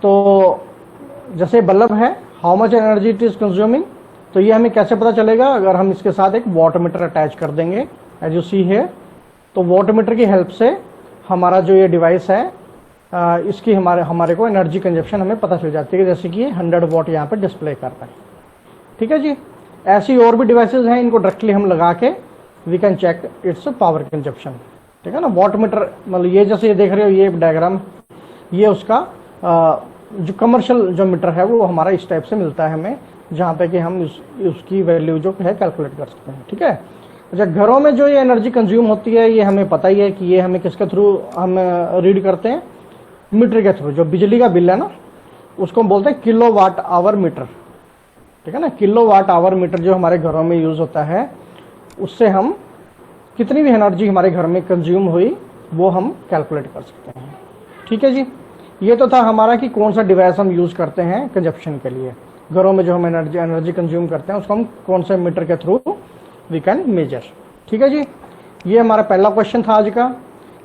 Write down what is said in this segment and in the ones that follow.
तो जैसे बल्ब है, how much energy it is consuming, तो ये हमें कैसे पता चलेगा? अगर हम इसके साथ एक वॉट मीटर अटैच कर देंगे एज यू सी है, तो वॉट मीटर की हेल्प से हमारा जो ये डिवाइस है इसकी हमारे को एनर्जी कंजप्शन हमें पता चल जाती है, जैसे कि 100 वॉट यहाँ पे डिस्प्ले कर रहा है। ठीक है जी। ऐसी और भी डिवाइसेस हैं, इनको डायरेक्टली हम लगा के we can check its power consumption. ठीक है ना। वॉट मीटर मतलब ये जैसे ये देख रहे हो, ये डायग्राम, ये उसका जो कमर्शियल जो मीटर है वो हमारा इस टाइप से मिलता है हमें, जहाँ पे कि हम उसकी वैल्यू जो है कैलकुलेट कर सकते हैं। ठीक है। अच्छा, घरों में जो ये एनर्जी कंज्यूम होती है ये हमें पता ही है कि ये हमें किसके थ्रू हम रीड करते हैं? मीटर के थ्रू। जो बिजली का बिल है ना, उसको हम बोलते हैं किलो वाट आवर मीटर। ठीक है ना। किलो वाट आवर मीटर जो हमारे घरों में यूज होता है, उससे हम कितनी भी एनर्जी हमारे घर में कंज्यूम हुई वो हम कैलकुलेट कर सकते हैं। ठीक है जी। ये तो था हमारा कि कौन सा डिवाइस हम यूज करते हैं कंजप्शन के लिए। घरों में जो हम एनर्जी कंज्यूम करते हैं उसको हम कौन से मीटर के थ्रू वी कैन मेजर। ठीक है जी। ये हमारा पहला क्वेश्चन था आज का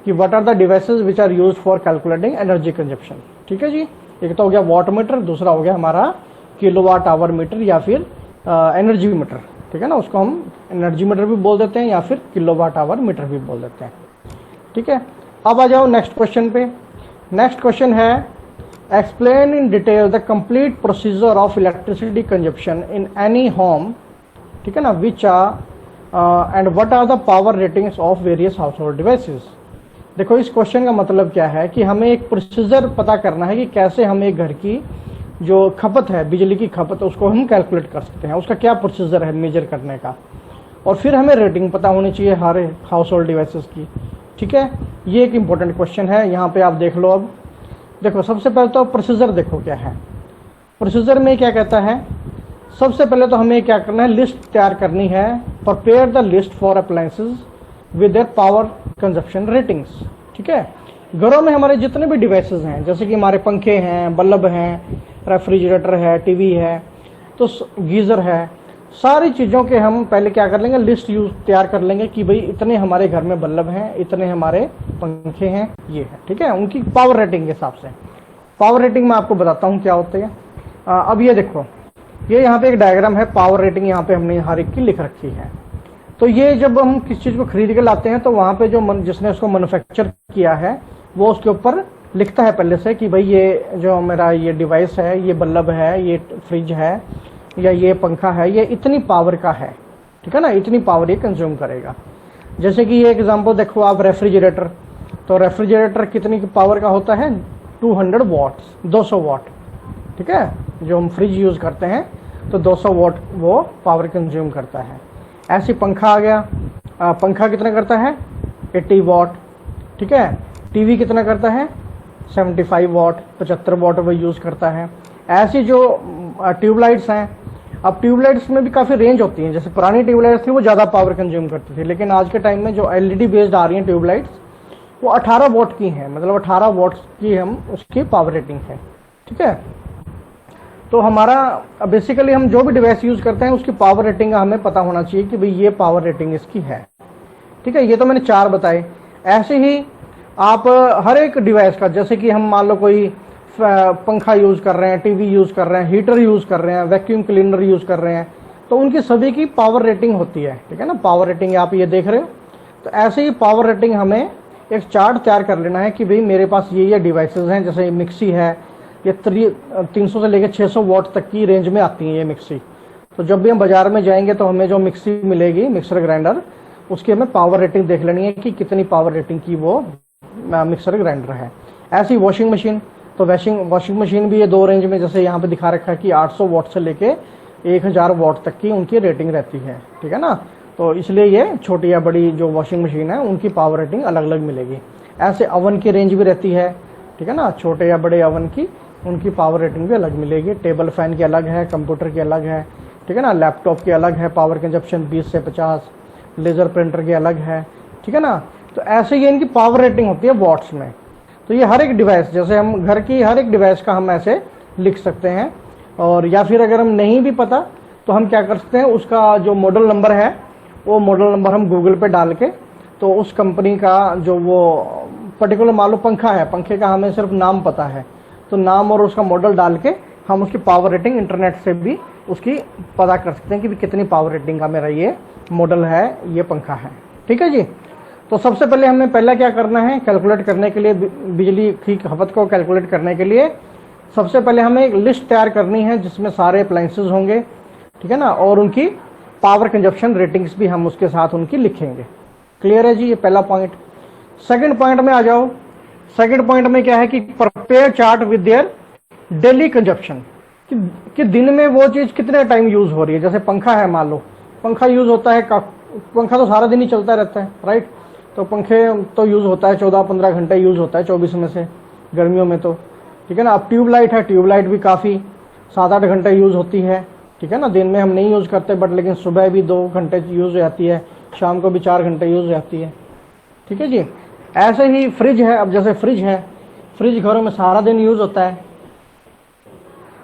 कि what are the devices which are used for calculating energy consumption. ठीक है जी। एक तो हो गया वॉट मीटर, दूसरा हो गया हमारा किलोवाट आवर मीटर या फिर एनर्जी मीटर। ठीक है ना। उसको हम एनर्जी मीटर भी बोल देते हैं या फिर किलोवाट आवर मीटर भी बोल देते हैं। ठीक है। अब आ जाओ नेक्स्ट क्वेश्चन पे। नेक्स्ट क्वेश्चन है explain in detail the complete procedure of electricity consumption in any home. ठीक है ना। Which and what are the power ratings of various household devices. देखो, इस क्वेश्चन का मतलब क्या है कि हमें एक प्रोसीजर पता करना है कि कैसे हम एक घर की जो खपत है, बिजली की खपत, उसको हम कैलकुलेट कर सकते हैं। उसका क्या प्रोसीजर है मेजर करने का, और फिर हमें रेटिंग पता होनी चाहिए हर हाउस होल्ड डिवाइसेस की। ठीक है। ये एक इंपॉर्टेंट क्वेश्चन है। यहाँ पे आप देख लो। अब देखो, सबसे पहले तो प्रोसीजर देखो क्या है। प्रोसीजर में क्या कहता है, सबसे पहले तो हमें क्या करना है, लिस्ट तैयार करनी है। Prepare the list for appliances with their power consumption ratings. ठीक है। घरों में हमारे जितने भी डिवाइसेस हैं, जैसे कि हमारे पंखे हैं, बल्ब हैं, रेफ्रिजरेटर है, टीवी है, तो गीजर है, सारी चीज़ों के हम पहले क्या कर लेंगे, लिस्ट तैयार कर लेंगे कि भाई इतने हमारे घर में बल्ब हैं, इतने हमारे पंखे हैं, ये है। ठीक है। उनकी पावर रेटिंग के हिसाब से। पावर रेटिंग मैं आपको बताता हूँ क्या होती है। अब ये देखो, ये यहाँ पे एक डायग्राम है, पावर रेटिंग यहाँ पे हमने हर एक की लिख रखी है। तो ये जब हम किसी चीज़ को खरीद के लाते हैं तो वहाँ पे जो जिसने उसको मैन्युफैक्चर किया है वो उसके ऊपर लिखता है पहले से कि भाई ये जो मेरा ये डिवाइस है, ये बल्ब है, ये फ्रिज है या ये पंखा है, ये इतनी पावर का है। ठीक है ना। इतनी पावर ये कंज्यूम करेगा। जैसे कि ये एग्जांपल देखो आप, रेफ्रिजरेटर, तो रेफ्रिजरेटर कितनी पावर का होता है, 200 वॉट्स, 200 वॉट। ठीक है। जो हम फ्रिज यूज करते हैं तो 200 वॉट वो पावर कंज्यूम करता है। ऐसी पंखा आ गया, पंखा कितना करता है, 80 वॉट। ठीक है। टीवी कितना करता है, 75 वॉट, 75 वॉट वो यूज करता है। ऐसी जो ट्यूबलाइट्स हैं, अब ट्यूबलाइट्स में भी काफ़ी रेंज होती है। जैसे पुरानी ट्यूबलाइट्स थी वो ज़्यादा पावर कंज्यूम करती थी, लेकिन आज के टाइम में जो एलईडी बेस्ड आ रही हैं ट्यूबलाइट्स, वो 18 वॉट की हैं, मतलब 18 वॉट की हम उसकी पावर रेटिंग है। ठीक है। तो हमारा बेसिकली हम जो भी डिवाइस यूज करते हैं उसकी पावर रेटिंग का हमें पता होना चाहिए कि भाई ये पावर रेटिंग इसकी है। ठीक है। ये तो मैंने 4 बताए। ऐसे ही आप हर एक डिवाइस का, जैसे कि हम मान लो कोई पंखा यूज कर रहे हैं, टीवी यूज कर रहे हैं, हीटर यूज कर रहे हैं, वैक्यूम क्लीनर यूज कर रहे हैं, तो उनकी सभी की पावर रेटिंग होती है। ठीक है ना। पावर रेटिंग आप ये देख रहे हो। तो ऐसे ही पावर रेटिंग हमें एक चार्ट तैयार कर लेना है कि भाई मेरे पास ये डिवाइसेस हैं। जैसे मिक्सी है, ये 300 से लेकर 600 वॉट तक की रेंज में आती है ये मिक्सी। तो जब भी हम बाजार में जाएंगे तो हमें जो मिक्सी मिलेगी, मिक्सर ग्राइंडर, उसकी हमें पावर रेटिंग देख लेनी है कि कितनी पावर रेटिंग की वो मिक्सर ग्राइंडर है। ऐसी वॉशिंग मशीन, तो वॉशिंग मशीन भी ये 2 रेंज में, जैसे यहाँ पे दिखा रखा है कि 800 वॉट से लेके 1000 वॉट तक की उनकी रेटिंग रहती है। ठीक है ना। तो इसलिए ये छोटी या बड़ी जो वॉशिंग मशीन है उनकी पावर रेटिंग अलग अलग मिलेगी। ऐसे ओवन की रेंज भी रहती है। ठीक है ना। छोटे या बड़े ओवन की उनकी पावर रेटिंग भी अलग मिलेगी। टेबल फैन की अलग है, कंप्यूटर की अलग है। ठीक है ना। लैपटॉप की अलग है, पावर कंजप्शन 20 से 50। लेजर प्रिंटर की अलग है। ठीक है ना। तो ऐसे ही इनकी पावर रेटिंग होती है वॉट्स में। तो ये हर एक डिवाइस, जैसे हम घर की हर एक डिवाइस का हम ऐसे लिख सकते हैं। और या फिर अगर हम नहीं भी पता तो हम क्या कर सकते हैं, उसका जो मॉडल नंबर है वो मॉडल नंबर हम गूगल पे डाल के, तो उस कंपनी का जो वो पर्टिकुलर मान लो पंखा है, पंखे का हमें सिर्फ नाम पता है, तो नाम और उसका मॉडल डाल के हम उसकी पावर रेटिंग इंटरनेट से भी उसकी पता कर सकते हैं कि कितनी पावर रेटिंग का मेरा ये मॉडल है, ये पंखा है। ठीक है जी। तो सबसे पहले हमें पहला क्या करना है, कैलकुलेट करने के लिए, बिजली की खपत को कैलकुलेट करने के लिए सबसे पहले हमें एक लिस्ट तैयार करनी है जिसमें सारे अप्लायंसेस होंगे, ठीक है ना, और उनकी पावर कंजप्शन रेटिंग्स भी हम उसके साथ उनकी लिखेंगे। क्लियर है जी, ये पहला पॉइंट। सेकंड पॉइंट में आ जाओ। सेकंड पॉइंट में क्या है कि prepare chart with their daily consumption, कि दिन में वो चीज कितने टाइम यूज हो रही है। जैसे पंखा है, मान लो पंखा यूज होता है, पंखा तो सारा दिन ही चलता रहता है, राइट। तो पंखे तो यूज होता है 14-15 घंटे यूज होता है 24 में से, गर्मियों में तो, ठीक है ना। अब ट्यूबलाइट है, ट्यूबलाइट भी काफी 7-8 घंटे यूज होती है, ठीक है ना। दिन में हम नहीं यूज करते, बट लेकिन सुबह भी 2 घंटे यूज हो जाती है, शाम को भी 4 घंटे यूज हो जाती है, ठीक है जी। ऐसे ही फ्रिज है। अब जैसे फ्रिज है, फ्रिज घरों में सारा दिन यूज होता है,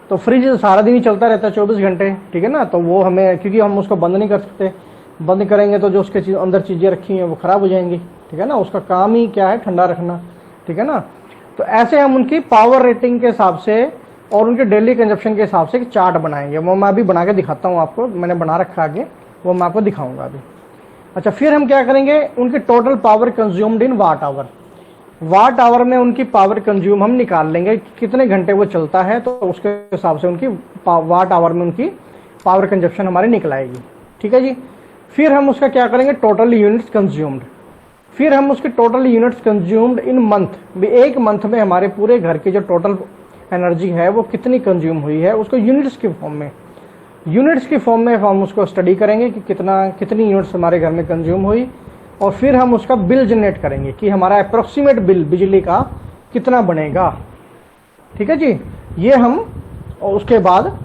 तो फ्रिज सारा दिन ही चलता रहता है 24 घंटे, ठीक है ना। तो वो हमें, क्योंकि हम उसको बंद नहीं कर सकते, बंद करेंगे तो जो उसके अंदर चीजें रखी हैं वो खराब हो जाएंगी, ठीक है ना। उसका काम ही क्या है, ठंडा रखना, ठीक है ना। तो ऐसे हम उनकी पावर रेटिंग के हिसाब से और उनके डेली कंजप्शन के हिसाब से एक चार्ट बनाएंगे। वो मैं अभी बना के दिखाता हूँ आपको, मैंने बना रखा आगे, वो मैं आपको दिखाऊंगा अभी। अच्छा, फिर हम क्या करेंगे, उनकी total power consumed in watt hour. Watt hour में उनकी पावर कंज्यूम हम निकाल लेंगे, कितने घंटे वो चलता है, तो उसके हिसाब से उनकी वाट आवर में उनकी पावर कंजप्शन हमारी निकल आएगी, ठीक है जी। फिर हम उसका क्या करेंगे, टोटल यूनिट्स कंज्यूम्ड। फिर हम उसके total units consumed in month, एक मंथ में हमारे पूरे घर की जो टोटल एनर्जी है वो कितनी कंज्यूम हुई है, उसको यूनिट्स की फॉर्म में, यूनिट्स की फॉर्म में हम उसको स्टडी करेंगे कि कितनी यूनिट्स हमारे घर में कंज्यूम हुई। और फिर हम उसका बिल जनरेट करेंगे कि हमारा अप्रोक्सीमेट बिल बिजली का कितना बनेगा, ठीक है जी। ये हम उसके बाद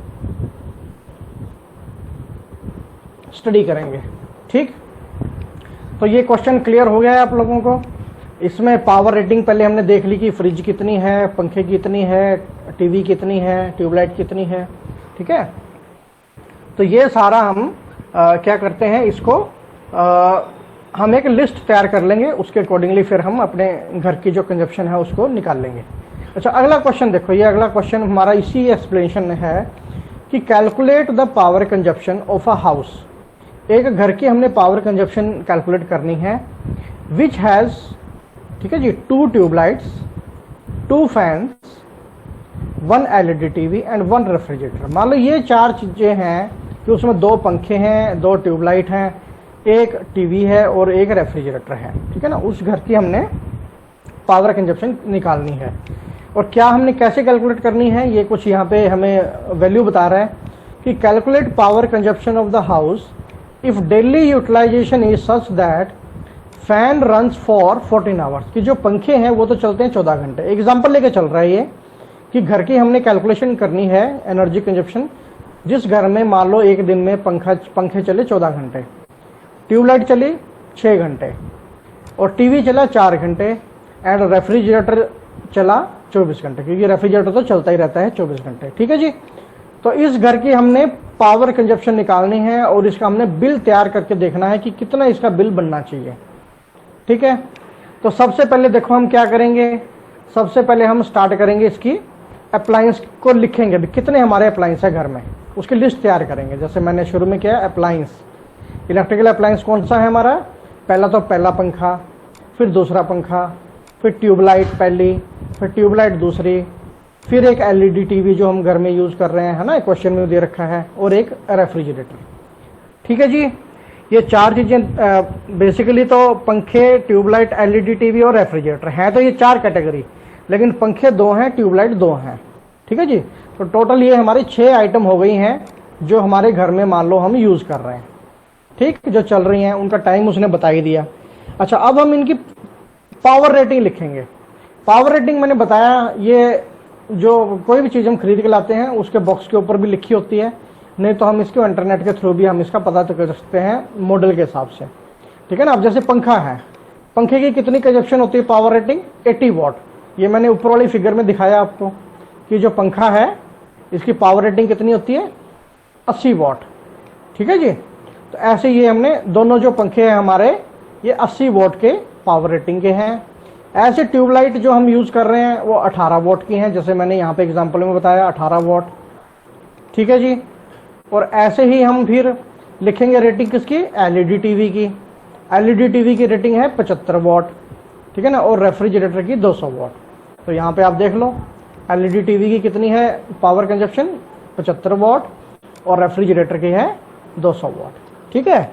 स्टडी करेंगे, ठीक। तो ये क्वेश्चन क्लियर हो गया है आप लोगों को। इसमें पावर रेटिंग पहले हमने देख ली कि फ्रिज कितनी है, पंखे कितनी है, टीवी कितनी है, ट्यूबलाइट कितनी है, ठीक है। तो ये सारा हम क्या करते हैं, इसको हम एक लिस्ट तैयार कर लेंगे, उसके अकॉर्डिंगली फिर हम अपने घर की जो कंजप्शन है उसको निकाल लेंगे। अच्छा, अगला क्वेश्चन देखो, ये अगला क्वेश्चन हमारा इसी एक्सप्लेनेशन में है कि calculate the power consumption of a house. एक घर की हमने पावर कंजप्शन कैलकुलेट करनी है, विच हैज, ठीक है जी, 2 tubelights, 2 fans, 1 LED TV and 1 refrigerator. मान लो ये 4 चीजें हैं कि उसमें 2 पंखे हैं, 2 ट्यूबलाइट हैं, 1 टीवी है और 1 रेफ्रिजरेटर है, ठीक है ना। उस घर की हमने पावर कंजप्शन निकालनी है। और क्या हमने कैसे कैलकुलेट करनी है, ये कुछ यहाँ पे हमें वैल्यू बता रहा है कि calculate power consumption of the house if daily utilisation is such that fan runs for 14 hours. कि जो पंखे हैं वो तो चलते हैं 14 घंटे। एग्जाम्पल लेके चल रहा है ये कि घर की हमने कैलकुलेशन करनी है एनर्जी कंजप्शन, जिस घर में मान लो एक दिन में पंखे चले 14 घंटे, ट्यूबलाइट चली 6 घंटे और टीवी चला 4 घंटे एंड रेफ्रिजरेटर चला 24 घंटे, क्योंकि रेफ्रिजरेटर तो चलता ही रहता है 24 घंटे, ठीक है जी। तो इस घर की हमने पावर कंजप्शन निकालनी है और इसका हमने बिल तैयार करके देखना है कि कितना इसका बिल बनना चाहिए, ठीक है। तो सबसे पहले देखो हम क्या करेंगे, सबसे पहले हम स्टार्ट करेंगे इसकी अप्लायंस को लिखेंगे, कितने हमारे अप्लायंस है घर में, उसकी लिस्ट तैयार करेंगे। जैसे मैंने शुरू में किया अप्लायंस, इलेक्ट्रिकल अप्लायंस कौन सा है हमारा, पहला तो पहला पंखा, फिर दूसरा पंखा, फिर ट्यूबलाइट पहली, फिर ट्यूबलाइट दूसरी, फिर एक एलईडी टीवी जो हम घर में यूज कर रहे हैं, है ना, क्वेश्चन में दे रखा है, और एक रेफ्रिजरेटर, ठीक है जी। ये 4 चीजें बेसिकली तो पंखे, ट्यूबलाइट, एलईडी टीवी और रेफ्रिजरेटर हैं, तो ये 4 कैटेगरी, लेकिन पंखे 2 हैं, ट्यूबलाइट 2 हैं, ठीक है जी। तो टोटल ये हमारी 6 आइटम हो गई हैं जो हमारे घर में मान लो हम यूज कर रहे हैं, ठीक, जो चल रही हैं, उनका टाइम उसने बता ही दिया। अच्छा, अब हम इनकी पावर रेटिंग लिखेंगे। पावर रेटिंग मैंने बताया, ये जो कोई भी चीज़ हम खरीद के लाते हैं उसके बॉक्स के ऊपर भी लिखी होती है, नहीं तो हम इसको इंटरनेट के थ्रू भी हम इसका पता तो कर सकते हैं मॉडल के हिसाब से, ठीक है ना। अब जैसे पंखा है, पंखे की कितनी कंजप्शन होती है पावर रेटिंग, 80 वॉट। ये मैंने ऊपर वाली फिगर में दिखाया आपको कि जो पंखा है इसकी पावर रेटिंग कितनी होती है, 80 वॉट, ठीक है जी। तो ऐसे ये हमने दोनों जो पंखे हैं हमारे ये 80 वॉट के पावर रेटिंग के हैं। ऐसे ट्यूबलाइट जो हम यूज कर रहे हैं वो 18 वॉट की हैं, जैसे मैंने यहाँ पे एग्जांपल में बताया 18 वॉट। ठीक है जी। और ऐसे ही हम फिर लिखेंगे रेटिंग किसकी, एलईडी टीवी की। एलईडी टीवी की रेटिंग है 75 वॉट, ठीक है ना, और रेफ्रिजरेटर की 200 वॉट। तो यहाँ पे आप देख लो एलईडी टीवी की कितनी है पावर कंजप्शन, 75 वॉट, और रेफ्रिजरेटर की है 200 वॉट। ठीक है,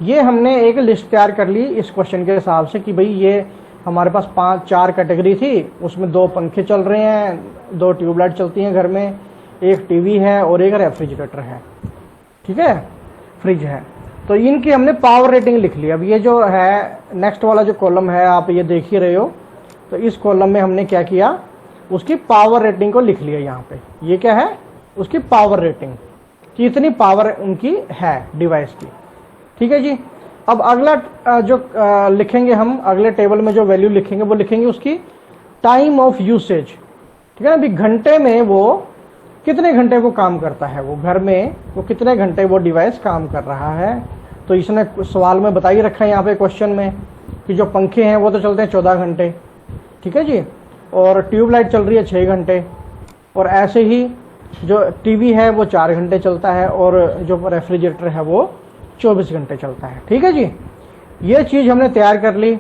ये हमने एक लिस्ट तैयार कर ली इस क्वेश्चन के हिसाब से कि भाई ये हमारे पास 4 कैटेगरी थी, उसमें 2 पंखे चल रहे हैं, 2 ट्यूबलाइट चलती हैं घर में, एक टीवी है और एक रेफ्रिजरेटर है, ठीक है, फ्रिज है। तो इनकी हमने पावर रेटिंग लिख ली। अब ये जो है नेक्स्ट वाला जो कॉलम है आप ये देख ही रहे हो, तो इस कॉलम में हमने क्या किया, उसकी पावर रेटिंग को लिख लिया यहाँ पे। ये क्या है, उसकी पावर रेटिंग कि इतनी पावर उनकी है डिवाइस की। ठीक है जी। अब अगला जो लिखेंगे हम, अगले टेबल में जो वैल्यू लिखेंगे वो लिखेंगे उसकी टाइम ऑफ यूसेज। ठीक है ना, अभी घंटे में वो कितने घंटे वो काम करता है, वो घर में वो कितने घंटे वो डिवाइस काम कर रहा है। तो इसने सवाल में बता ही रखा है यहाँ पे क्वेश्चन में कि जो पंखे हैं वो तो चलते हैं 14 घंटे, ठीक है जी, और ट्यूबलाइट चल रही है 6 घंटे, और ऐसे ही जो टीवी है वो 4 घंटे चलता है, और जो रेफ्रिजरेटर है वो 24 घंटे चलता है। ठीक है जी, ये चीज़ हमने तैयार कर ली।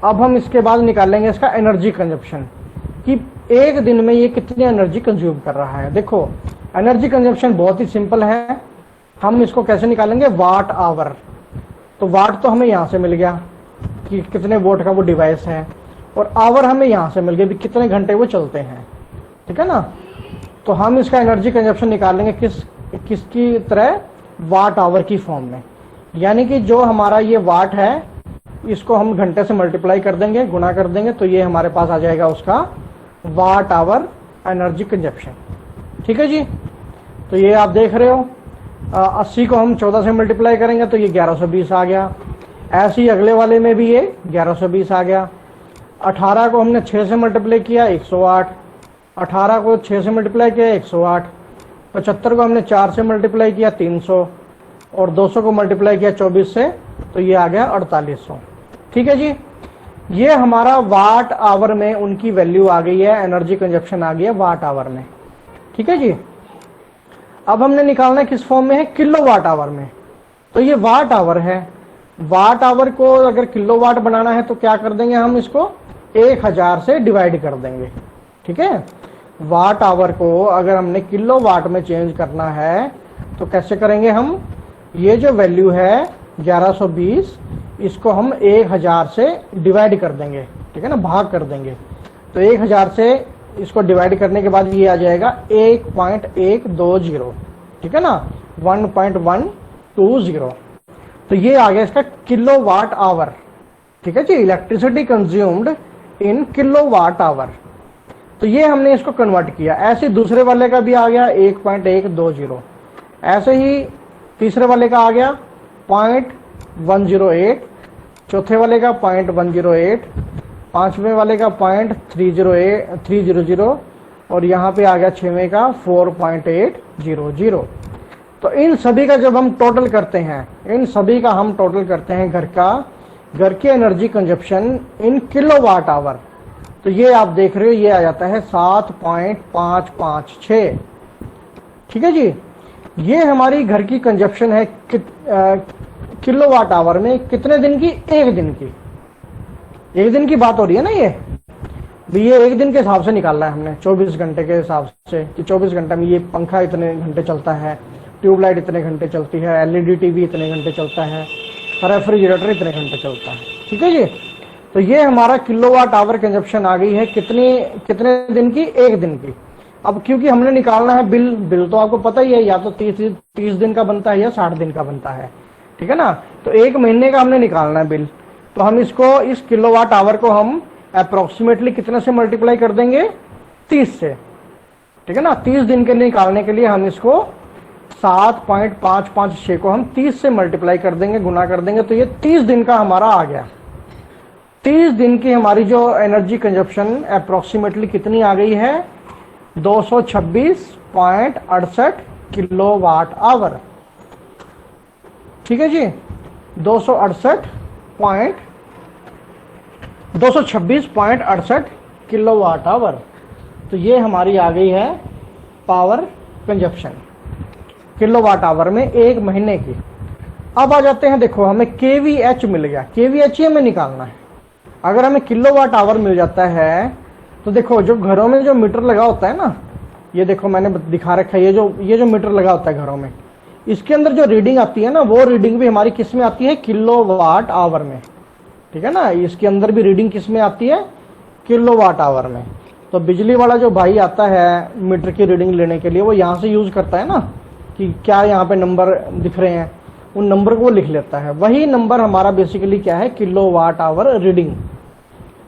अब हम इसके बाद निकालेंगे इसका एनर्जी कंजप्शन कि एक दिन में ये कितनी एनर्जी कंज्यूम कर रहा है। देखो एनर्जी कंजप्शन बहुत ही सिंपल है, हम इसको कैसे निकालेंगे, वाट आवर। तो वाट तो हमें यहाँ से मिल गया कि कितने वोट का वो डिवाइस है, और आवर हमें यहाँ से मिल गया कि कितने घंटे वो चलते हैं, ठीक है ना। तो हम इसका एनर्जी कंजप्शन निकालेंगे किसकी तरह, वाट आवर की फॉर्म में। यानी कि जो हमारा ये वाट है इसको हम घंटे से मल्टीप्लाई कर देंगे, गुणा कर देंगे, तो ये हमारे पास आ जाएगा उसका वाट आवर एनर्जी कंजप्शन। ठीक है जी। तो ये आप देख रहे हो 80 को हम 14 से मल्टीप्लाई करेंगे तो ये 1120 आ गया। ऐसे ही अगले वाले में भी ये 1120 आ गया। 18 को हमने 6 से मल्टीप्लाई किया 108, 18 को 6 से मल्टीप्लाई किया 108, 75 को हमने 4 से मल्टीप्लाई किया 300, और 200 को मल्टीप्लाई किया 24 से, तो ये आ गया 4800। ठीक है जी, ये हमारा वाट आवर में उनकी वैल्यू आ गई है, एनर्जी कंजप्शन आ गई है वाट आवर में। ठीक है जी। अब हमने निकालना है किस फॉर्म में है, किलो वाट आवर में। तो ये वाट आवर है, वाट आवर को अगर किलो वाट बनाना है तो क्या कर देंगे, हम इसको 1000 से डिवाइड कर देंगे। ठीक है, वाट आवर को अगर हमने किलो वाट में चेंज करना है तो कैसे करेंगे हम, ये जो वैल्यू है 1120 इसको हम 1000 से डिवाइड कर देंगे, ठीक है ना, भाग कर देंगे। तो 1000 से इसको डिवाइड करने के बाद ये आ जाएगा 1.120, ठीक है ना, 1.120। तो ये आ गया इसका किलो वाट आवर। ठीक है जी, electricity consumed in kilowatt hour. तो ये हमने इसको कन्वर्ट किया। ऐसे दूसरे वाले का भी आ गया 1.120, ऐसे ही तीसरे वाले का आ गया 0.108, चौथे वाले का 0.108, पांचवें वाले का 0.300, और यहाँ पे आ गया छवें का 4.800। तो इन सभी का जब हम टोटल करते हैं, इन सभी का हम टोटल करते हैं घर की energy consumption in kilowatt hour, तो ये आप देख रहे हो ये आ जाता है 7.556। ठीक है जी, ये हमारी घर की कंजप्शन है किलो वाट आवर में कितने दिन की, एक दिन की। एक दिन की बात हो रही है ना ये एक दिन के हिसाब से निकालना है हमने, 24 घंटे के हिसाब से कि 24 घंटे में ये पंखा इतने घंटे चलता है, ट्यूबलाइट इतने घंटे चलती है, एलईडी टीवी इतने घंटे चलता है, रेफ्रिजरेटर इतने घंटे चलता है। ठीक है जी। तो ये हमारा किलोवाट आवर कंजप्शन आ गई है कितने दिन की, एक दिन की। अब क्योंकि हमने निकालना है बिल तो आपको पता ही है, या तो 30 दिन का बनता है या 60 दिन का बनता है, ठीक है ना। तो एक महीने का हमने निकालना है बिल, तो हम इसको इस किलोवाट आवर को हम अप्रोक्सीमेटली कितने से मल्टीप्लाई कर देंगे, 30 से, ठीक है ना। 30 दिन के लिए निकालने के लिए हम इसको 7.556 को हम 30 से मल्टीप्लाई कर देंगे, गुना कर देंगे, तो ये 30 दिन का हमारा आ गया। 30 दिन की हमारी जो एनर्जी कंजप्शन अप्रोक्सीमेटली कितनी आ गई है, 226.68 किलोवाट आवर। ठीक है जी, 268 226.68 किलोवाट आवर। तो ये हमारी आ गई है पावर कंजप्शन किलोवाट आवर में एक महीने की। अब आ जाते हैं, देखो हमें केवीएच मिल गया, केवीएच ही हमें निकालना है। अगर हमें किलोवाट आवर मिल जाता है तो देखो जो घरों में जो मीटर लगा होता है ना, ये देखो मैंने दिखा रखा है, ये जो मीटर लगा होता है घरों में, इसके अंदर जो रीडिंग आती है ना, वो रीडिंग भी हमारी किस में आती है, किलोवाट आवर में। ठीक है ना, इसके अंदर भी रीडिंग किस में आती है, किलोवाट आवर में। तो बिजली वाला जो भाई आता है मीटर की रीडिंग लेने के लिए, वो यहाँ से यूज करता है ना कि क्या यहाँ पे नंबर दिख रहे हैं, उन नंबर को वो लिख लेता है। वही नंबर हमारा बेसिकली क्या है, किलोवाट आवर रीडिंग।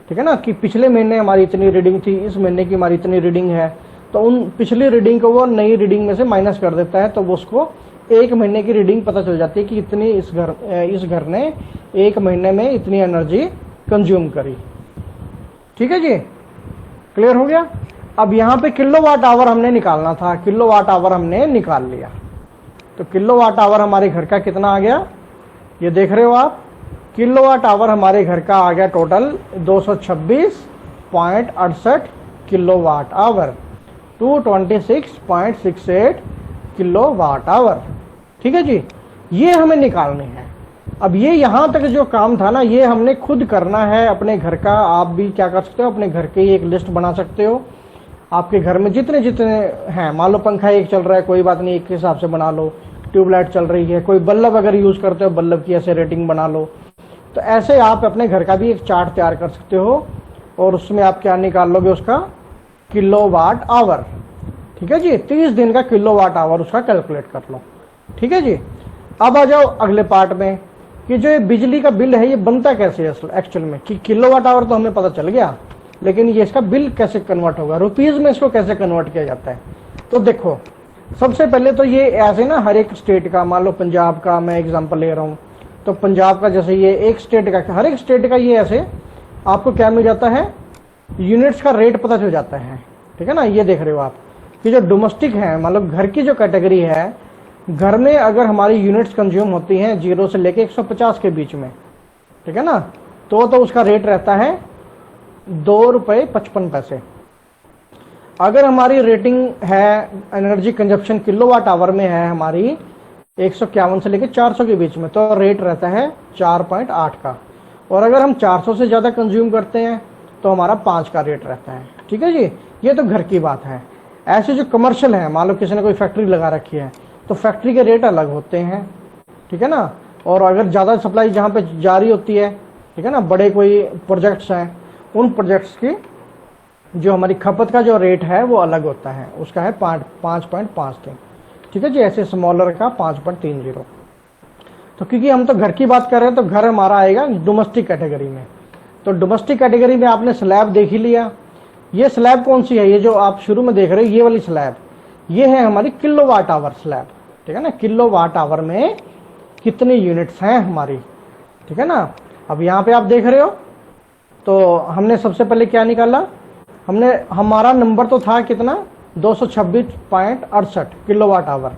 ठीक है ना, कि पिछले महीने हमारी इतनी रीडिंग थी, इस महीने की हमारी इतनी रीडिंग है, तो उन पिछली रीडिंग को वो नई रीडिंग में से माइनस कर देता है, तो वो उसको एक महीने की रीडिंग पता चल जाती है कि इतनी इस घर ने एक महीने में इतनी एनर्जी कंज्यूम करी। ठीक है जी, क्लियर हो गया। अब यहाँ पे किलोवाट आवर हमने निकालना था, किलोवाट आवर हमने निकाल लिया। तो किलोवाट आवर हमारे घर का कितना आ गया, ये देख रहे हो आप, किलोवाट आवर हमारे घर का आ गया total 226.68 kilowatt hour, 226.68 kilowatt hour. ठीक है जी, ये हमें निकालनी है। अब ये यहाँ तक जो काम था ना, ये हमने खुद करना है अपने घर का। आप भी क्या कर सकते हो, अपने घर की एक लिस्ट बना सकते हो। आपके घर में जितने जितने हैं, मान लो पंखा एक चल रहा है, कोई बात नहीं, एक के हिसाब से बना लो। ट्यूबलाइट चल रही है, कोई बल्ब अगर यूज करते हो, बल्ब की ऐसे रेटिंग बना लो। तो ऐसे आप अपने घर का भी एक चार्ट तैयार कर सकते हो, और उसमें आप क्या निकाल लोगे, उसका किलोवाट आवर। ठीक है जी, 30 दिन का किलोवाट आवर उसका कैलकुलेट कर लो। ठीक है जी, अब आ जाओ अगले पार्ट में कि जो ये बिजली का बिल है ये बनता कैसे है एक्चुअल में। कि किलोवाट आवर तो हमें पता चल गया, लेकिन ये इसका बिल कैसे कन्वर्ट होगा, रुपीज में इसको कैसे कन्वर्ट किया जाता है। तो देखो सबसे पहले तो ये ऐसे ना, हर एक स्टेट का, मान लो पंजाब का मैं एग्जांपल ले रहा हूँ, तो पंजाब का जैसे ये एक स्टेट का, हर एक स्टेट का ये ऐसे आपको क्या मिल जाता है, यूनिट्स का रेट पता चल जाता है। ठीक है ना, ये देख रहे हो आप कि जो डोमेस्टिक है, मतलब घर की जो कैटेगरी है, घर में अगर हमारी यूनिट्स कंज्यूम होती हैं 0 से लेके 150 के बीच में, ठीक है ना, तो उसका रेट रहता है ₹2.55। अगर हमारी रेटिंग है एनर्जी कंजप्शन किलोवाट आवर में है हमारी 151 से लेके 400 के बीच में, तो रेट रहता है 4.8 का। और अगर हम 400 से ज़्यादा कंज्यूम करते हैं तो हमारा 5 का रेट रहता है। ठीक है जी, ये तो घर की बात है। ऐसे जो कमर्शियल है, मान लो किसी ने कोई फैक्ट्री लगा रखी है, तो फैक्ट्री के रेट अलग होते हैं। ठीक है ना, और अगर ज़्यादा सप्लाई जहाँ पे जारी होती है, ठीक है ना, बड़े कोई प्रोजेक्ट्स हैं, उन प्रोजेक्ट्स की जो हमारी खपत का जो रेट है वो अलग होता है, उसका है 5.53। ठीक है जी, ऐसे स्मॉलर का 5.30। तो क्योंकि हम तो घर की बात कर रहे हैं, तो घर हमारा आएगा डोमेस्टिक कैटेगरी में। तो डोमेस्टिक कैटेगरी में आपने स्लैब देख ही लिया। ये स्लैब कौन सी है, ये जो आप शुरू में देख रहे हो ये वाली स्लैब, ये है हमारी किलोवाट आवर स्लैब। ठीक है ना, किलोवाट आवर में कितनी यूनिट्स हैं हमारी। ठीक है ना, अब यहाँ पे आप देख रहे हो, तो हमने सबसे पहले क्या निकाला, हमारा नंबर तो था कितना, 226.68 किलोवाट आवर।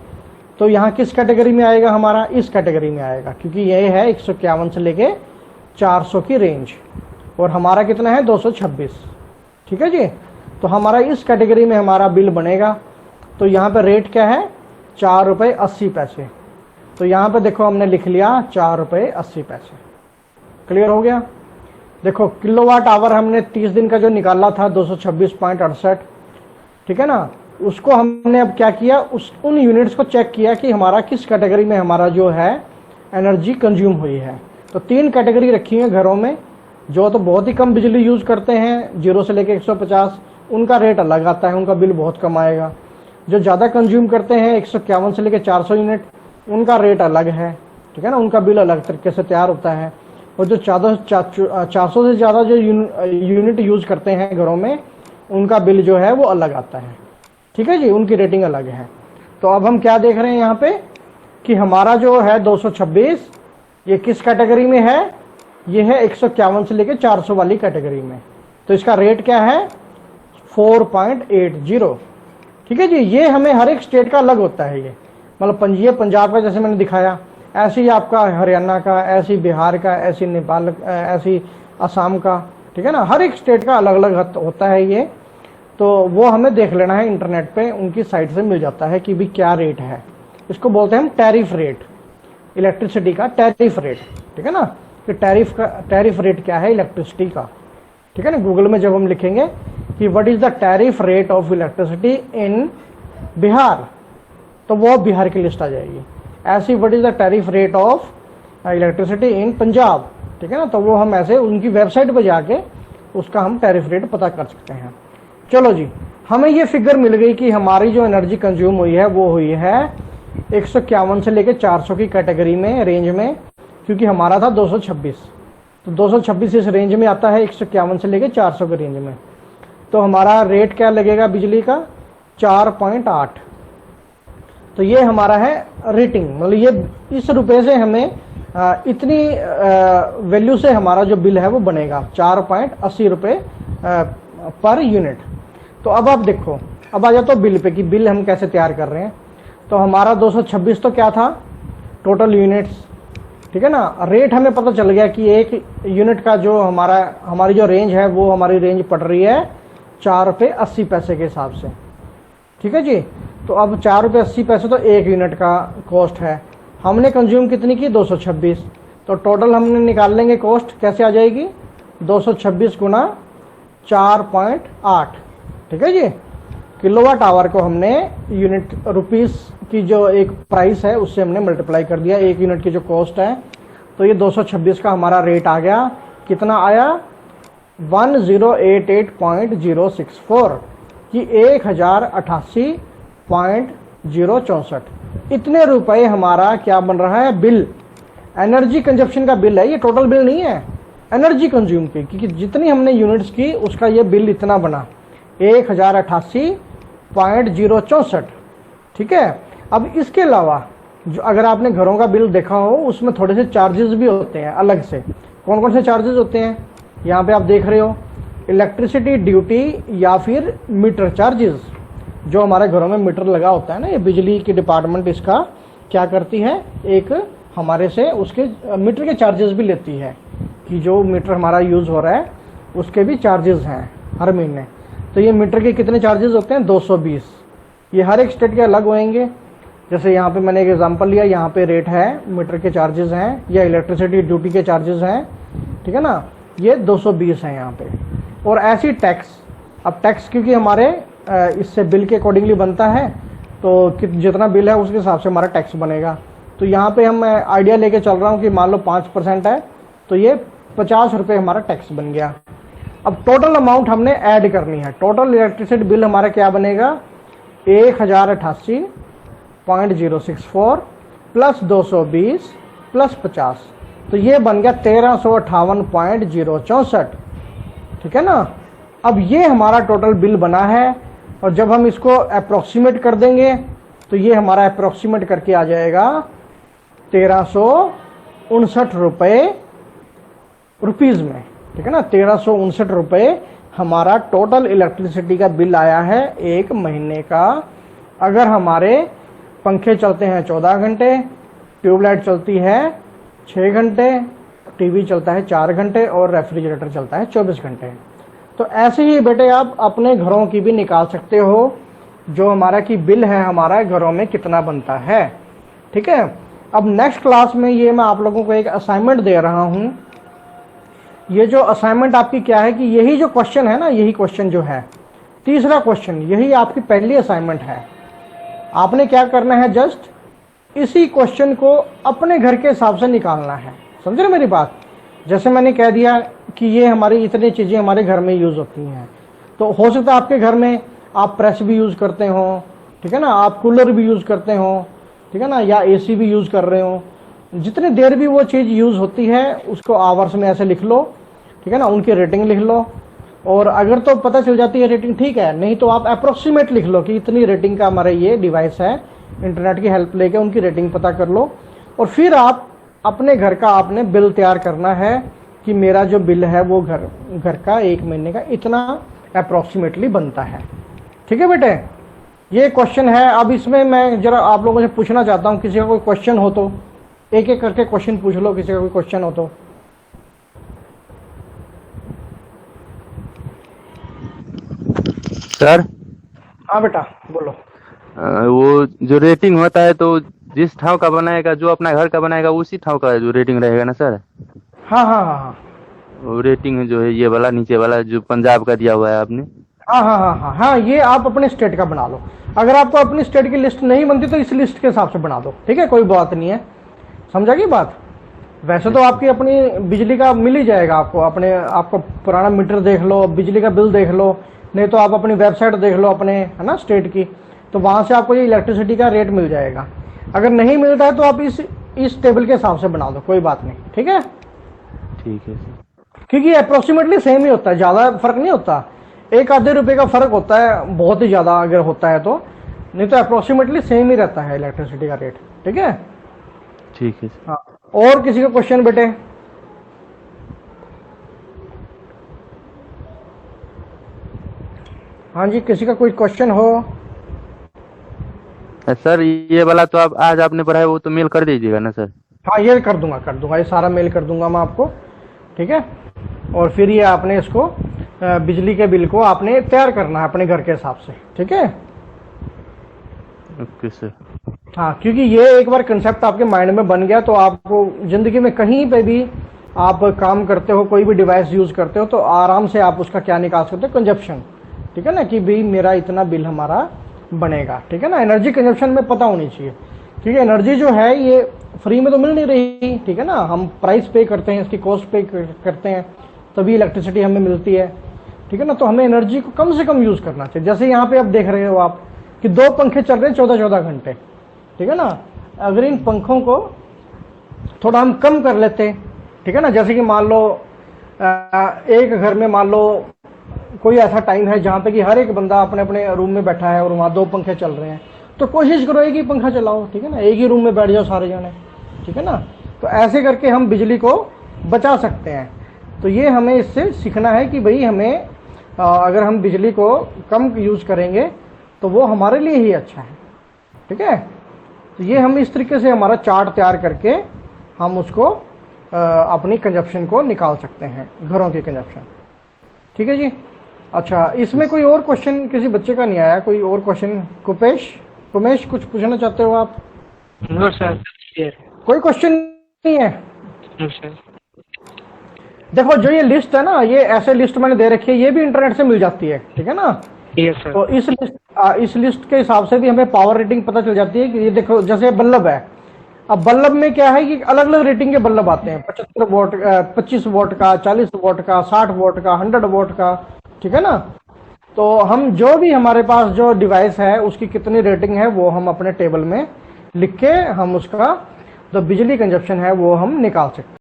तो यहाँ किस कैटेगरी में आएगा, हमारा इस कैटेगरी में आएगा, क्योंकि ये है 151 से लेके 400 की रेंज, और हमारा कितना है 226। ठीक है जी, तो हमारा इस कैटेगरी में हमारा बिल बनेगा। तो यहाँ पे रेट क्या है, ₹4.80। तो यहाँ पे देखो हमने लिख लिया ₹4.80। क्लियर हो गया। देखो किलोवाट आवर हमने 30 दिन का जो निकाला था 226.68, ठीक है ना, उसको हमने अब क्या किया, उन यूनिट्स को चेक किया कि हमारा किस कैटेगरी में हमारा जो है एनर्जी कंज्यूम हुई है। तो 3 कैटेगरी रखी है घरों में। जो तो बहुत ही कम बिजली यूज करते हैं 0 से लेकर 150, उनका रेट अलग आता है, उनका बिल बहुत कम आएगा। जो ज़्यादा कंज्यूम करते हैं 151 से लेकर 400 यूनिट, उनका रेट अलग है। ठीक है ना, उनका बिल अलग तरीके से तैयार होता है। और जो 400 से ज़्यादा जो यूनिट यूज करते हैं घरों में, उनका बिल जो है वो अलग आता है। ठीक है जी, उनकी रेटिंग अलग है। तो अब हम क्या देख रहे हैं यहाँ पे कि हमारा जो है 226, ये किस कैटेगरी में है, ये है 151 से लेकर 400 वाली कैटेगरी में। तो इसका रेट क्या है, 4.80। ठीक है जी, ये हमें हर एक स्टेट का अलग होता है। ये मतलब ये पंजाब का जैसे मैंने दिखाया, ऐसे ही आपका हरियाणा का, ऐसी बिहार का, ऐसी नेपाल, ऐसी असम का, ठीक है ना, हर एक स्टेट का अलग अलग होता है ये, तो वो हमें देख लेना है इंटरनेट पे, उनकी साइट से मिल जाता है कि भी क्या रेट है। इसको बोलते हैं हम टैरिफ रेट, इलेक्ट्रिसिटी का टैरिफ रेट, ठीक है ना, कि टैरिफ रेट क्या है इलेक्ट्रिसिटी का, ठीक है ना। गूगल में जब हम लिखेंगे कि what is the tariff rate of electricity in Bihar, तो वो बिहार की लिस्ट आ जाएगी। ऐसी what is the tariff rate of electricity in Punjab, ठीक है ना, तो वो हम ऐसे उनकी वेबसाइट पर जाके उसका हम टैरिफ रेट पता कर सकते हैं। चलो जी, हमें ये फिगर मिल गई कि हमारी जो एनर्जी कंज्यूम हुई है वो हुई है 151 से लेकर 400 की कैटेगरी में, रेंज में, क्योंकि हमारा था 226, तो 226 इस रेंज में आता है 151 से लेकर 400 के रेंज में। तो हमारा रेट क्या लगेगा बिजली का, 4.8। तो ये हमारा है रेटिंग, मतलब ये इस रुपए से हमें इतनी वैल्यू से हमारा जो बिल है वो बनेगा 4.80 रुपये पर यूनिट। तो अब आप देखो, अब आ जाओ तो बिल पे कि बिल हम कैसे तैयार कर रहे हैं। तो हमारा 226 तो क्या था टोटल यूनिट्स, ठीक है ना। रेट हमें पता चल गया कि एक यूनिट का जो हमारी जो रेंज है वो हमारी रेंज पड़ रही है 4 रुपये 80 पैसे के हिसाब से, ठीक है जी। तो अब 4 रुपये 80 पैसे तो एक यूनिट का कॉस्ट है, हमने कंज्यूम कितनी की 226, तो टोटल हमने निकाल लेंगे कॉस्ट कैसे आ जाएगी 226 गुना 4.8, ठीक है जी। किलोवाट आवर को हमने यूनिट रुपीस की जो एक प्राइस है उससे हमने मल्टीप्लाई कर दिया, एक यूनिट की जो कॉस्ट है, तो ये 226 का हमारा रेट आ गया, कितना आया 1088.064 कि 1088.064, इतने रुपए हमारा क्या बन रहा है बिल, एनर्जी कंजप्शन का बिल है ये, टोटल बिल नहीं है, एनर्जी कंज्यूम की, क्योंकि जितनी हमने यूनिट्स की उसका ये बिल इतना बना 1088.064, ठीक है। अब इसके अलावा जो अगर आपने घरों का बिल देखा हो उसमें थोड़े से चार्जेस भी होते हैं अलग से। कौन कौन से चार्जेस होते हैं, यहाँ पे आप देख रहे हो, इलेक्ट्रिसिटी ड्यूटी या फिर मीटर चार्जेस, जो हमारे घरों में मीटर लगा होता है ना, ये बिजली की डिपार्टमेंट इसका क्या करती है, एक हमारे से उसके मीटर के चार्जेस भी लेती है, कि जो मीटर हमारा यूज़ हो रहा है उसके भी चार्जेस हैं हर महीने। तो ये मीटर के कितने चार्जेस होते हैं 220, ये हर एक स्टेट के अलग होंगे। जैसे यहाँ पे मैंने एक एग्जांपल लिया, यहाँ पे रेट है, मीटर के चार्जेस हैं या इलेक्ट्रिसिटी ड्यूटी के चार्जेस हैं, ठीक है ना, ये 220 है यहाँ पे। और ऐसी टैक्स, अब टैक्स क्योंकि हमारे इससे बिल के अकॉर्डिंगली बनता है, तो जितना बिल है उसके हिसाब से हमारा टैक्स बनेगा। तो यहाँ पे हम आइडिया लेके चल रहा हूँ कि मान लो 5% है, तो ये 50 रुपये हमारा टैक्स बन गया। अब टोटल अमाउंट हमने ऐड करनी है, टोटल इलेक्ट्रिसिटी बिल हमारा क्या बनेगा 1088.064 प्लस 220 प्लस 50, तो ये बन गया 1358.064, ठीक है ना। अब ये हमारा टोटल बिल बना है, और जब हम इसको अप्रोक्सीमेट कर देंगे तो ये हमारा अप्रोक्सीमेट करके आ जाएगा 1359 रुपीज़ में, ठीक है ना। 1359 रुपये हमारा टोटल इलेक्ट्रिसिटी का बिल आया है एक महीने का। अगर हमारे पंखे चलते हैं 14 घंटे, ट्यूबलाइट चलती है 6 घंटे, टीवी चलता है 4 घंटे और रेफ्रिजरेटर चलता है 24 घंटे। तो ऐसे ही बेटे आप अपने घरों की भी निकाल सकते हो, जो हमारा की बिल है हमारा घरों में कितना बनता है, ठीक है। अब नेक्स्ट क्लास में ये मैं आप लोगों को एक असाइनमेंट दे रहा हूँ। ये जो असाइनमेंट आपकी क्या है कि यही जो क्वेश्चन है ना, यही क्वेश्चन जो है तीसरा क्वेश्चन, यही आपकी पहली असाइनमेंट है। आपने क्या करना है, जस्ट इसी क्वेश्चन को अपने घर के हिसाब से निकालना है, समझ रहे मेरी बात। जैसे मैंने कह दिया कि ये हमारी इतनी चीज़ें हमारे घर में यूज़ होती हैं, तो हो सकता है आपके घर में आप प्रेस भी यूज़ करते हो, ठीक है ना, आप कूलर भी यूज़ करते हो, ठीक है ना, या एसी भी यूज़ कर रहे हो। जितनी देर भी वो चीज़ यूज़ होती है उसको आवर्स में ऐसे लिख लो, ठीक है ना, उनकी रेटिंग लिख लो, और अगर तो पता चल जाती है रेटिंग ठीक है, नहीं तो आप अप्रोक्सीमेट लिख लो कि इतनी रेटिंग का हमारा ये डिवाइस है, इंटरनेट की हेल्प लेके उनकी रेटिंग पता कर लो। और फिर आप अपने घर का आपने बिल तैयार करना है कि मेरा जो बिल है वो घर का एक महीने का इतना अप्रोक्सीमेटली बनता है, ठीक है बेटे। ये क्वेश्चन है। अब इसमें मैं जरा आप लोगों से पूछना चाहता हूँ, किसी का कोई क्वेश्चन हो तो एक एक करके क्वेश्चन पूछ लो, किसी का कोई क्वेश्चन हो तो। सर हाँ बेटा बोलो। वो जो रेटिंग होता है तो जिस ठाव का बनाएगा, जो अपना घर का बनाएगा उसी ठाव का जो रेटिंग रहेगा ना सर। हाँ हाँ हाँ हाँ वो रेटिंग जो है ये वाला नीचे वाला जो पंजाब का दिया हुआ है आपने। हाँ हाँ हाँ हाँ हाँ, ये आप अपने स्टेट का बना लो। अगर आपको अपनी स्टेट की लिस्ट नहीं बनती तो इस लिस्ट के हिसाब से बना दो, ठीक है, कोई बात नहीं है। समझा की बात? वैसे तो आपकी अपनी बिजली का मिल ही जाएगा आपको, अपने आपको पुराना मीटर देख लो, बिजली का बिल देख लो, नहीं तो आप अपनी वेबसाइट देख लो अपने, है ना, स्टेट की, तो वहां से आपको ये इलेक्ट्रिसिटी का रेट मिल जाएगा। अगर नहीं मिलता है तो आप इस टेबल के हिसाब से बना दो, कोई बात नहीं, ठीक है। ठीक है सर। क्योंकि अप्रोक्सीमेटली सेम ही होता है, ज्यादा फर्क नहीं होता, एक आधे रुपए का फर्क होता है बहुत ही ज्यादा अगर होता है तो, नहीं तो अप्रोक्सीमेटली सेम ही रहता है इलेक्ट्रिसिटी का रेट, ठीक है। ठीक है सर। हाँ, और किसी का क्वेश्चन बेटे? हाँ जी, किसी का कोई क्वेश्चन हो? सर ये वाला तो आप आज आपने पढ़ा है वो तो मेल कर दीजिएगा ना सर। हाँ ये कर दूंगा, ये सारा मेल कर दूंगा मैं आपको, ठीक है। और फिर ये आपने इसको बिजली के बिल को आपने तैयार करना है अपने घर के हिसाब से, ठीक है। Okay sir. हाँ, क्योंकि ये एक बार कंसेप्ट आपके माइंड में बन गया तो आपको जिंदगी में कहीं पे भी आप काम करते हो, कोई भी डिवाइस यूज करते हो तो आराम से आप उसका क्या निकाल सकते हो, कंजप्शन, ठीक है ना, कि भाई मेरा इतना बिल हमारा बनेगा, ठीक है ना। एनर्जी कंजप्शन में पता होनी चाहिए, क्योंकि एनर्जी जो है ये फ्री में तो मिल नहीं रही, ठीक है ना, हम प्राइस पे करते हैं, इसकी कॉस्ट पे करते हैं, तभी इलेक्ट्रिसिटी हमें मिलती है, ठीक है ना। तो हमें एनर्जी को कम से कम यूज करना चाहिए। जैसे यहाँ पे आप देख रहे हो आप कि 2 पंखे चल रहे हैं 14-14 घंटे, ठीक है ना। अगर इन पंखों को थोड़ा हम कम कर लेते, ठीक है ना, जैसे कि मान लो एक घर में मान लो कोई ऐसा टाइम है जहां पे कि हर एक बंदा अपने अपने रूम में बैठा है और वहां 2 पंखे चल रहे हैं, तो कोशिश करो एक ही पंखा चलाओ, ठीक है ना, एक ही रूम में बैठ जाओ सारे जने, ठीक है ना। तो ऐसे करके हम बिजली को बचा सकते हैं। तो ये हमें इससे सीखना है कि भाई हमें अगर हम बिजली को कम यूज करेंगे तो वो हमारे लिए ही अच्छा है, ठीक है। तो ये हम इस तरीके से हमारा चार्ट तैयार करके हम उसको अपनी कंजप्शन को निकाल सकते हैं, घरों की कंजप्शन, ठीक है जी। अच्छा, इसमें कोई और क्वेश्चन किसी बच्चे का नहीं आया? कोई और क्वेश्चन? कुमेश कुछ पूछना चाहते हो आप? No sir. कोई क्वेश्चन नहीं है? No sir. देखो जो ये लिस्ट है ना, ये ऐसे लिस्ट मैंने दे रखी है, ये भी इंटरनेट से मिल जाती है, ठीक है ना। Yes sir. तो इस लिस्ट के हिसाब से भी हमें पावर रेटिंग पता चल जाती है कि ये देखो जैसे बल्ब है, अब बल्ब में क्या है कि अलग अलग रेटिंग के बल्ब आते हैं, 75 वोट 25 वोट का, 40 वोट का, 60 वोट का, 100 वोट का, ठीक है ना। तो हम जो भी हमारे पास जो डिवाइस है उसकी कितनी रेटिंग है वो हम अपने टेबल में लिख के हम उसका जो बिजली कंजप्शन है वो हम निकाल सकते हैं।